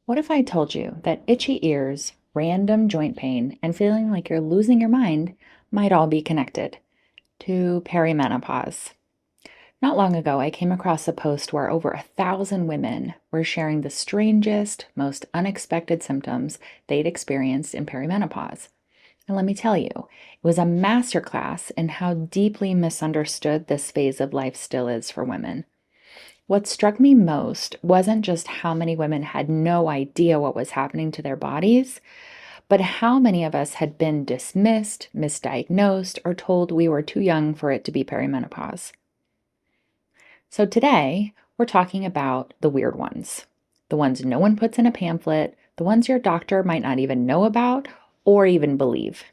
What if I told you that itchy ears, random joint pain, and feeling like you're losing your mind might all be connected to perimenopause? Not long ago, I came across a post where over 1,000 women were sharing the strangest, most unexpected symptoms they'd experienced in perimenopause. And let me tell you, it was a masterclass in how deeply misunderstood this phase of life still is for women. What struck me most wasn't just how many women had no idea what was happening to their bodies, but how many of us had been dismissed, misdiagnosed, or told we were too young for it to be perimenopause. So today, we're talking about the weird ones, the ones no one puts in a pamphlet, the ones your doctor might not even know about or even believe.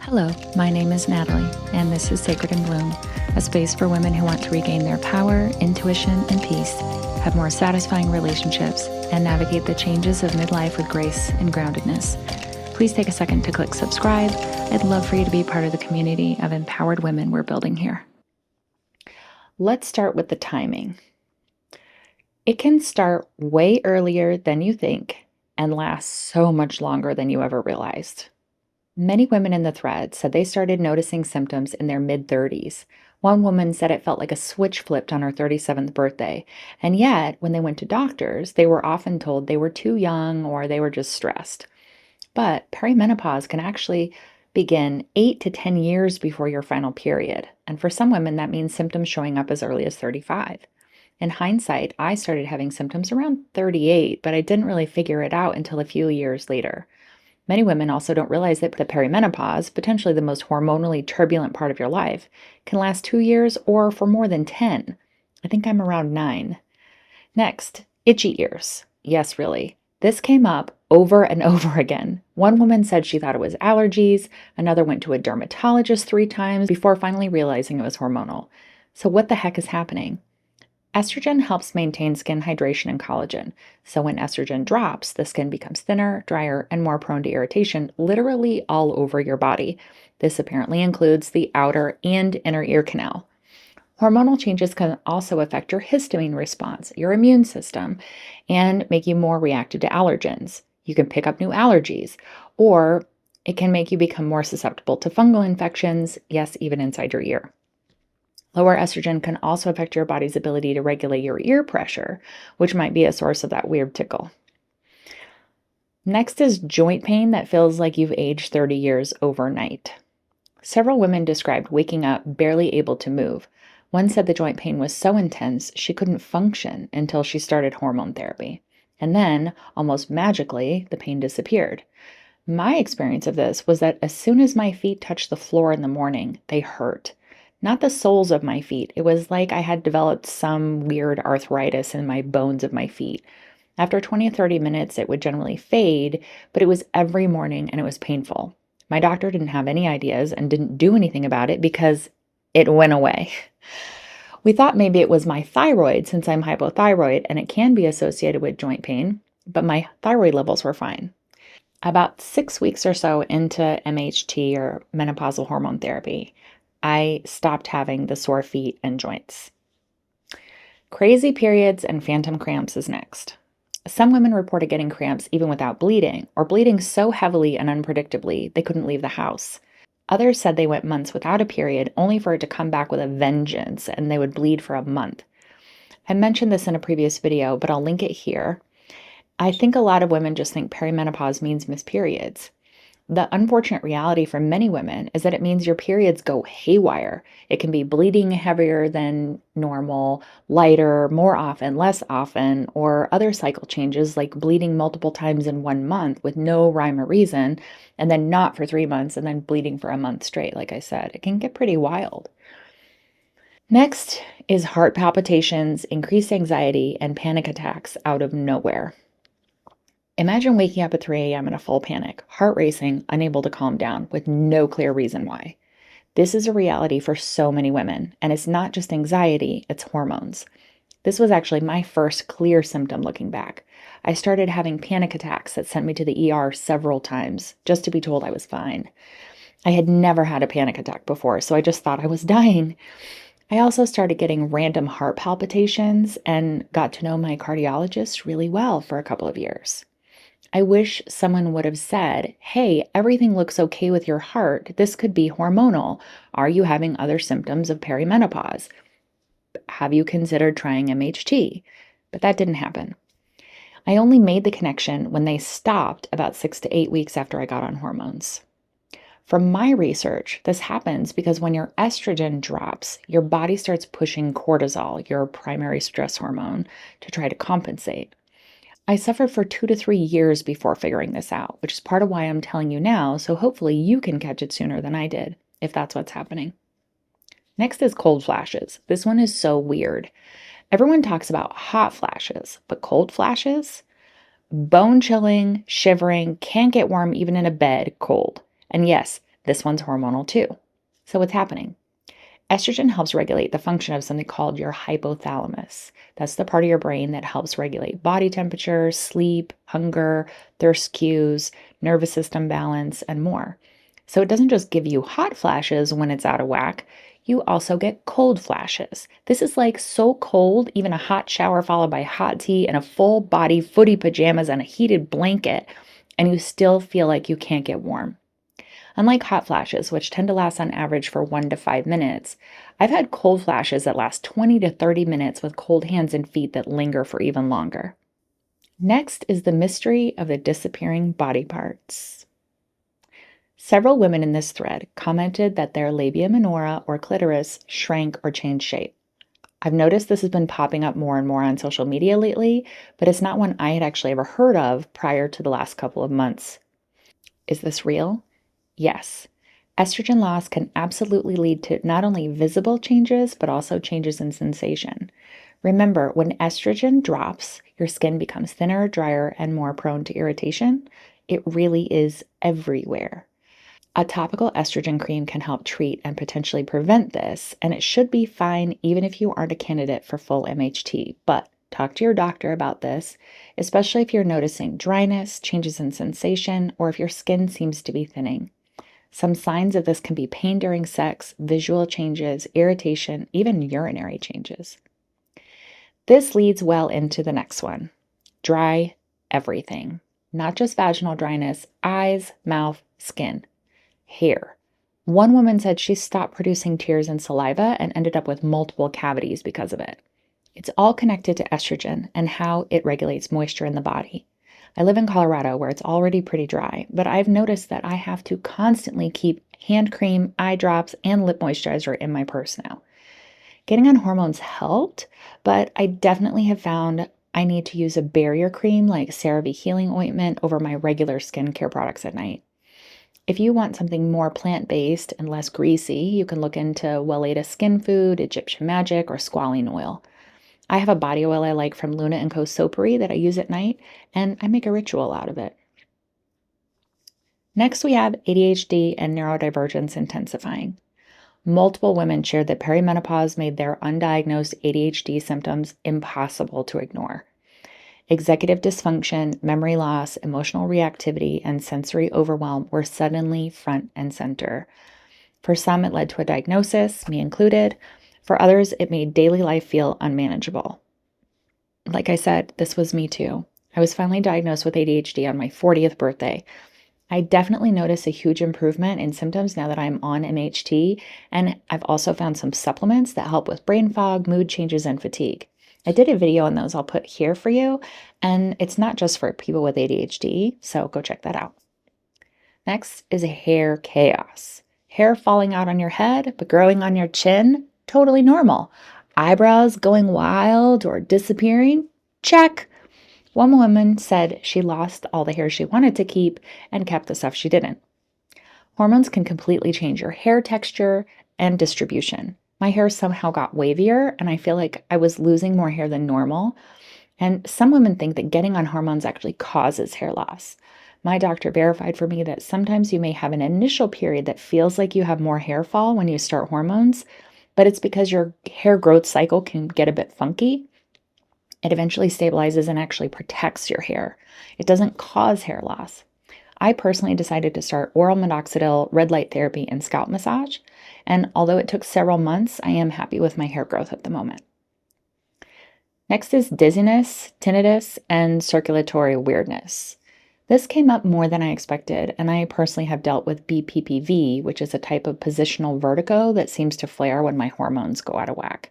Hello, my name is Natalie, and this is Sacred in Bloom, a space for women who want to regain their power, intuition, and peace, have more satisfying relationships, and navigate the changes of midlife with grace and groundedness. Please take a second to click subscribe. I'd love for you to be part of the community of empowered women we're building here. Let's start with the timing. It can start way earlier than you think and last so much longer than you ever realized. Many women in the thread said they started noticing symptoms in their mid-30s. One woman said it felt like a switch flipped on her 37th birthday, and yet when they went to doctors, they were often told they were too young or they were just stressed. But perimenopause can actually begin 8 to 10 years before your final period, and for some women that means symptoms showing up as early as 35. In hindsight, I started having symptoms around 38, but I didn't really figure it out until a few years later. Many women also don't realize that the perimenopause, potentially the most hormonally turbulent part of your life, can last 2 years or for more than 10. I think I'm around 9. Next, itchy ears. Yes, really. This came up over and over again. One woman said she thought it was allergies. Another went to a dermatologist 3 times before finally realizing it was hormonal. So what the heck is happening? Estrogen helps maintain skin hydration and collagen. So when estrogen drops, the skin becomes thinner, drier, and more prone to irritation, literally all over your body. This apparently includes the outer and inner ear canal. Hormonal changes can also affect your histamine response, your immune system, and make you more reactive to allergens. You can pick up new allergies, or it can make you become more susceptible to fungal infections, yes, even inside your ear. Lower estrogen can also affect your body's ability to regulate your ear pressure, which might be a source of that weird tickle. Next is joint pain that feels like you've aged 30 years overnight. Several women described waking up barely able to move. One said the joint pain was so intense she couldn't function until she started hormone therapy. And then, almost magically, the pain disappeared. My experience of this was that as soon as my feet touched the floor in the morning, they hurt. Not the soles of my feet. It was like I had developed some weird arthritis in my bones of my feet. After 20 or 30 minutes, it would generally fade, but it was every morning and it was painful. My doctor didn't have any ideas and didn't do anything about it because it went away. We thought maybe it was my thyroid since I'm hypothyroid and it can be associated with joint pain, but my thyroid levels were fine. About 6 weeks or so into MHT or menopausal hormone therapy, I stopped having the sore feet and joints. Crazy periods and phantom cramps is next. Some women reported getting cramps even without bleeding, or bleeding so heavily and unpredictably they couldn't leave the house. Others said they went months without a period, only for it to come back with a vengeance, and they would bleed for a month. I mentioned this in a previous video, but I'll link it here. I think a lot of women just think perimenopause means missed periods. The unfortunate reality for many women is that it means your periods go haywire. It can be bleeding heavier than normal, lighter, more often, less often, or other cycle changes like bleeding multiple times in 1 month with no rhyme or reason, and then not for 3 months, and then bleeding for a month straight, like I said. It can get pretty wild. Next is heart palpitations, increased anxiety, and panic attacks out of nowhere. Imagine waking up at 3 a.m. in a full panic, heart racing, unable to calm down, with no clear reason why. This is a reality for so many women, and it's not just anxiety, it's hormones. This was actually my first clear symptom looking back. I started having panic attacks that sent me to the ER several times, just to be told I was fine. I had never had a panic attack before, so I just thought I was dying. I also started getting random heart palpitations and got to know my cardiologist really well for a couple of years. I wish someone would have said, "Hey, everything looks okay with your heart. This could be hormonal. Are you having other symptoms of perimenopause? Have you considered trying MHT?" But that didn't happen. I only made the connection when they stopped about 6 to 8 weeks after I got on hormones. From my research, this happens because when your estrogen drops, your body starts pushing cortisol, your primary stress hormone, to try to compensate. I suffered for 2 to 3 years before figuring this out, which is part of why I'm telling you now, so hopefully you can catch it sooner than I did, if that's what's happening. Next is cold flashes. This one is so weird. Everyone talks about hot flashes, but cold flashes? Bone chilling, shivering, can't get warm even in a bed, cold. And yes, this one's hormonal too. So what's happening? Estrogen helps regulate the function of something called your hypothalamus. That's the part of your brain that helps regulate body temperature, sleep, hunger, thirst cues, nervous system balance, and more. So it doesn't just give you hot flashes when it's out of whack, you also get cold flashes. This is like so cold, even a hot shower followed by hot tea and a full body footy pajamas and a heated blanket, and you still feel like you can't get warm. Unlike hot flashes, which tend to last on average for 1 to 5 minutes, I've had cold flashes that last 20 to 30 minutes with cold hands and feet that linger for even longer. Next is the mystery of the disappearing body parts. Several women in this thread commented that their labia minora or clitoris shrank or changed shape. I've noticed this has been popping up more and more on social media lately, but it's not one I had actually ever heard of prior to the last couple of months. Is this real? Yes. Estrogen loss can absolutely lead to not only visible changes, but also changes in sensation. Remember, when estrogen drops, your skin becomes thinner, drier, and more prone to irritation. It really is everywhere. A topical estrogen cream can help treat and potentially prevent this, and it should be fine even if you aren't a candidate for full MHT. But talk to your doctor about this, especially if you're noticing dryness, changes in sensation, or if your skin seems to be thinning. Some signs of this can be pain during sex, visual changes, irritation, even urinary changes. This leads well into the next one. Dry everything. Not just vaginal dryness, eyes, mouth, skin, hair. One woman said she stopped producing tears and saliva and ended up with multiple cavities because of it. It's all connected to estrogen and how it regulates moisture in the body. I live in Colorado where it's already pretty dry, but I've noticed that I have to constantly keep hand cream, eye drops, and lip moisturizer in my purse now. Getting on hormones helped, but I definitely have found I need to use a barrier cream like CeraVe Healing Ointment over my regular skincare products at night. If you want something more plant-based and less greasy, you can look into Weleda Skin Food, Egyptian Magic, or squalene oil. I have a body oil I like from Luna & Co. Soapery that I use at night, and I make a ritual out of it. Next, we have ADHD and neurodivergence intensifying. Multiple women shared that perimenopause made their undiagnosed ADHD symptoms impossible to ignore. Executive dysfunction, memory loss, emotional reactivity, and sensory overwhelm were suddenly front and center. For some, it led to a diagnosis, me included. For others, it made daily life feel unmanageable. Like I said, this was me too. I was finally diagnosed with ADHD on my 40th birthday. I definitely notice a huge improvement in symptoms now that I'm on MHT, and I've also found some supplements that help with brain fog, mood changes, and fatigue. I did a video on those I'll put here for you, and it's not just for people with ADHD, so go check that out. Next is hair chaos. Hair falling out on your head, but growing on your chin, totally normal. Eyebrows going wild or disappearing, check. One woman said she lost all the hair she wanted to keep and kept the stuff she didn't. Hormones can completely change your hair texture and distribution. My hair somehow got wavier, and I feel like I was losing more hair than normal. And some women think that getting on hormones actually causes hair loss. My doctor verified for me that sometimes you may have an initial period that feels like you have more hair fall when you start hormones, but it's because your hair growth cycle can get a bit funky. It eventually stabilizes and actually protects your hair. It doesn't cause hair loss. I personally decided to start oral minoxidil, red light therapy, and scalp massage. And although it took several months, I am happy with my hair growth at the moment. Next is dizziness, tinnitus, and circulatory weirdness. This came up more than I expected, and I personally have dealt with BPPV, which is a type of positional vertigo that seems to flare when my hormones go out of whack.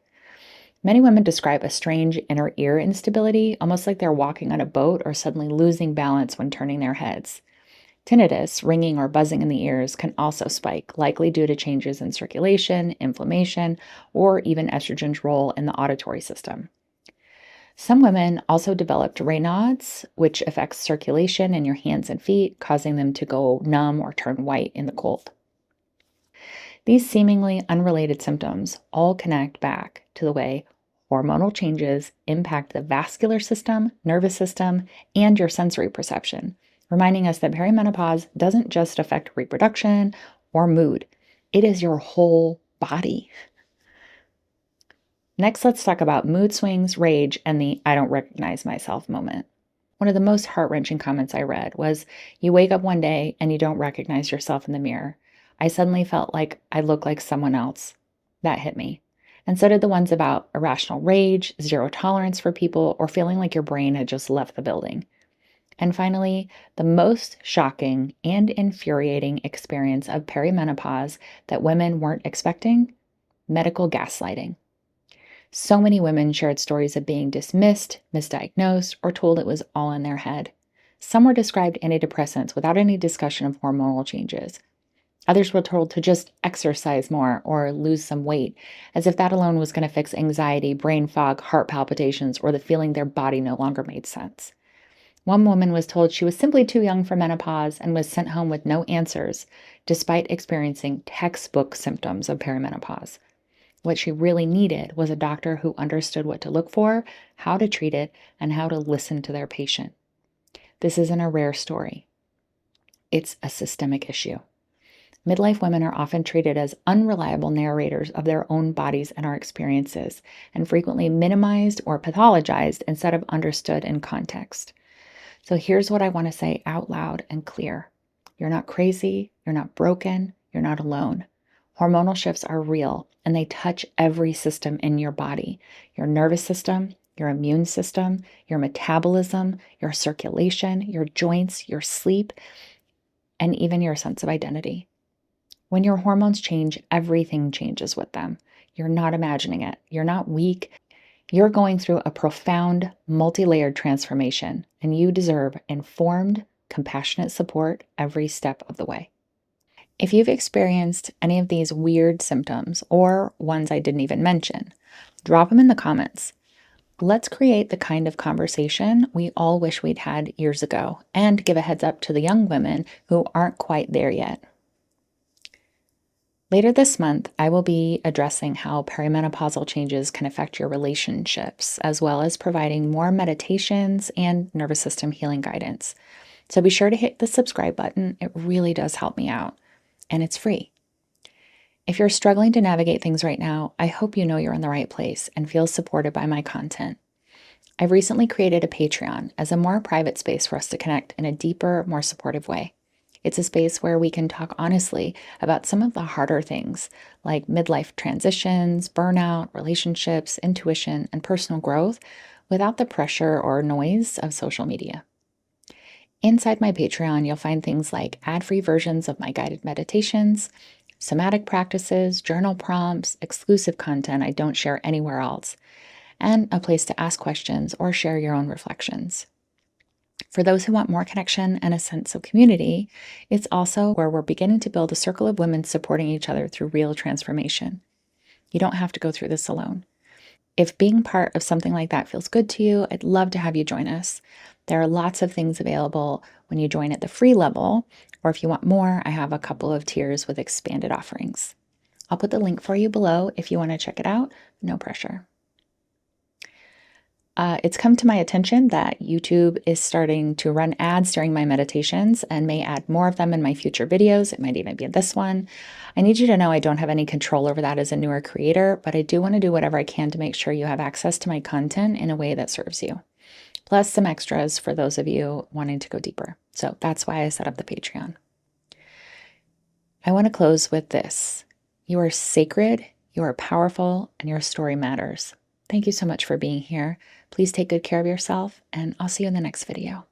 Many women describe a strange inner ear instability, almost like they're walking on a boat or suddenly losing balance when turning their heads. Tinnitus, ringing or buzzing in the ears, can also spike, likely due to changes in circulation, inflammation, or even estrogen's role in the auditory system. Some women also developed Raynaud's, which affects circulation in your hands and feet, causing them to go numb or turn white in the cold. These seemingly unrelated symptoms all connect back to the way hormonal changes impact the vascular system, nervous system, and your sensory perception, reminding us that perimenopause doesn't just affect reproduction or mood, it is your whole body. Next, let's talk about mood swings, rage, and the I don't recognize myself moment. One of the most heart-wrenching comments I read was, you wake up one day and you don't recognize yourself in the mirror. I suddenly felt like I looked like someone else. That hit me. And so did the ones about irrational rage, zero tolerance for people, or feeling like your brain had just left the building. And finally, the most shocking and infuriating experience of perimenopause that women weren't expecting: medical gaslighting. So many women shared stories of being dismissed, misdiagnosed, or told it was all in their head. Some were described antidepressants without any discussion of hormonal changes. Others were told to just exercise more or lose some weight, as if that alone was going to fix anxiety, brain fog, heart palpitations, or the feeling their body no longer made sense. One woman was told she was simply too young for menopause and was sent home with no answers, despite experiencing textbook symptoms of perimenopause. What she really needed was a doctor who understood what to look for, how to treat it, and how to listen to their patient. This isn't a rare story. It's a systemic issue. Midlife women are often treated as unreliable narrators of their own bodies and our experiences, and frequently minimized or pathologized instead of understood in context. So here's what I want to say out loud and clear. You're not crazy, you're not broken, you're not alone. Hormonal shifts are real, and they touch every system in your body: your nervous system, your immune system, your metabolism, your circulation, your joints, your sleep, and even your sense of identity. When your hormones change, everything changes with them. You're not imagining it. You're not weak. You're going through a profound, multi-layered transformation, and you deserve informed, compassionate support every step of the way. If you've experienced any of these weird symptoms, or ones I didn't even mention, drop them in the comments. Let's create the kind of conversation we all wish we'd had years ago, and give a heads up to the young women who aren't quite there yet. Later this month, I will be addressing how perimenopausal changes can affect your relationships, as well as providing more meditations and nervous system healing guidance. So be sure to hit the subscribe button. It really does help me out. And it's free. If you're struggling to navigate things right now, I hope you know you're in the right place and feel supported by my content. I've recently created a Patreon as a more private space for us to connect in a deeper, more supportive way. It's a space where we can talk honestly about some of the harder things, like midlife transitions, burnout, relationships, intuition, and personal growth, without the pressure or noise of social media. Inside my Patreon, you'll find things like ad-free versions of my guided meditations, somatic practices, journal prompts, exclusive content I don't share anywhere else, and a place to ask questions or share your own reflections. For those who want more connection and a sense of community, it's also where we're beginning to build a circle of women supporting each other through real transformation. You don't have to go through this alone. If being part of something like that feels good to you, I'd love to have you join us. There are lots of things available when you join at the free level, or if you want more, I have a couple of tiers with expanded offerings. I'll put the link for you below if you want to check it out. No pressure. It's come to my attention that YouTube is starting to run ads during my meditations and may add more of them in my future videos. It might even be this one. I need you to know I don't have any control over that as a newer creator, but I do want to do whatever I can to make sure you have access to my content in a way that serves you. plus some extras for those of you wanting to go deeper. So that's why I set up the Patreon. I want to close with this. You are sacred, you are powerful, and your story matters. Thank you so much for being here. Please take good care of yourself, and I'll see you in the next video.